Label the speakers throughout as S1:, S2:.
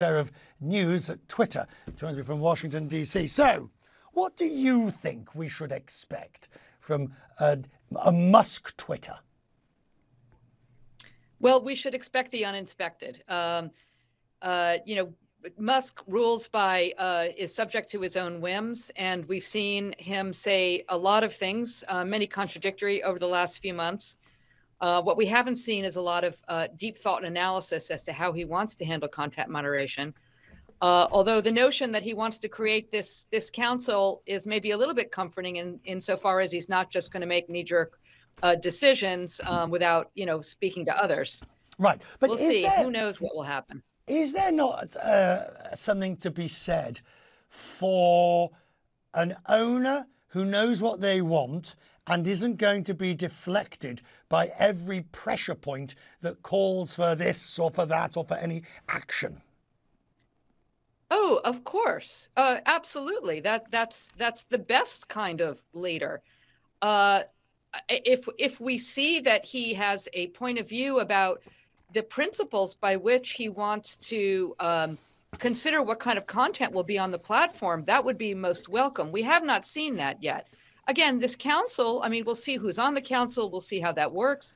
S1: of news at Twitter. Joins me from Washington, D.C. So, what do you think we should expect from a Musk Twitter?
S2: Well, we should expect the uninspected. Musk rules by, is subject to his own whims, and we've seen him say a lot of things, many contradictory over the last few months. What we haven't seen is a lot of deep thought and analysis as to how he wants to handle content moderation. Although the notion that he wants to create this council is maybe a little bit comforting insofar as he's not just going to make knee-jerk decisions without, speaking to others.
S1: Right, but
S2: we'll see. Who knows what will happen?
S1: Is there not something to be said for an owner who knows what they want and isn't going to be deflected by every pressure point that calls for this or for that or for any action?
S2: Oh, of course. Absolutely. That's the best kind of leader. If we see that he has a point of view about the principles by which he wants to consider what kind of content will be on the platform, that would be most welcome. We have not seen that yet. Again, this council, I mean, we'll see who's on the council. We'll see how that works.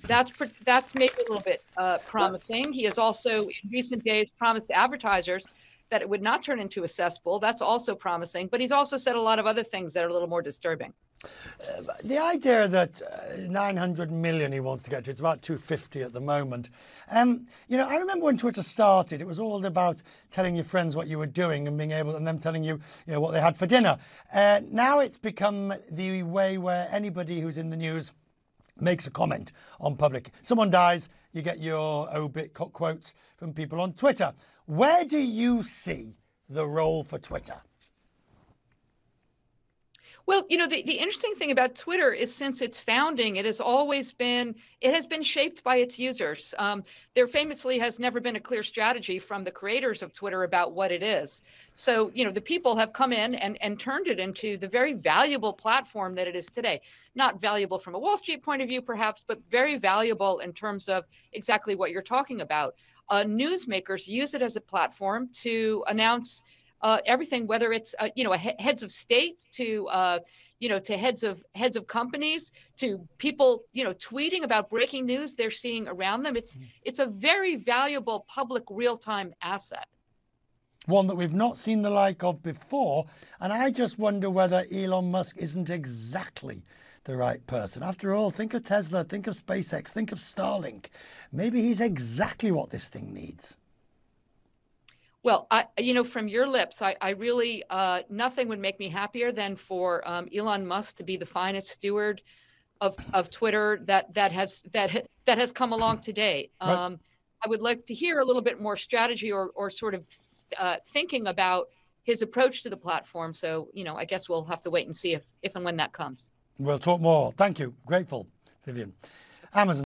S2: That's maybe a little bit promising. He has also, in recent days, promised advertisers that it would not turn into a cesspool. That's also promising. But he's also said a lot of other things that are a little more disturbing.
S1: The idea that 900 million he wants to get to, it's about 250 at the moment. I remember when Twitter started, it was all about telling your friends what you were doing and being able, and them telling you, what they had for dinner. Now it's become the way where anybody who's in the news makes a comment on public. Someone dies, you get your obit quotes from people on Twitter. Where do you see the role for Twitter?
S2: Well, the interesting thing about Twitter is since its founding, it has been shaped by its users. There famously has never been a clear strategy from the creators of Twitter about what it is. So, the people have come in and turned it into the very valuable platform that it is today. Not valuable from a Wall Street point of view, perhaps, but very valuable in terms of exactly what you're talking about. Newsmakers use it as a platform to announce everything, whether it's heads of state to to heads of companies, to people tweeting about breaking news they're seeing around them. It's a very valuable public real-time asset.
S1: One that we've not seen the like of before, and I just wonder whether Elon Musk isn't exactly the right person. After all, think of Tesla, think of SpaceX, think of Starlink. Maybe he's exactly what this thing needs.
S2: Well, from your lips, I really, nothing would make me happier than for Elon Musk to be the finest steward of Twitter that has come along to date.
S1: Right.
S2: I would like to hear a little bit more strategy or sort of thinking about his approach to the platform. So, I guess we'll have to wait and see if and when that comes.
S1: We'll talk more. Thank you. Grateful, Vivian. Amazon.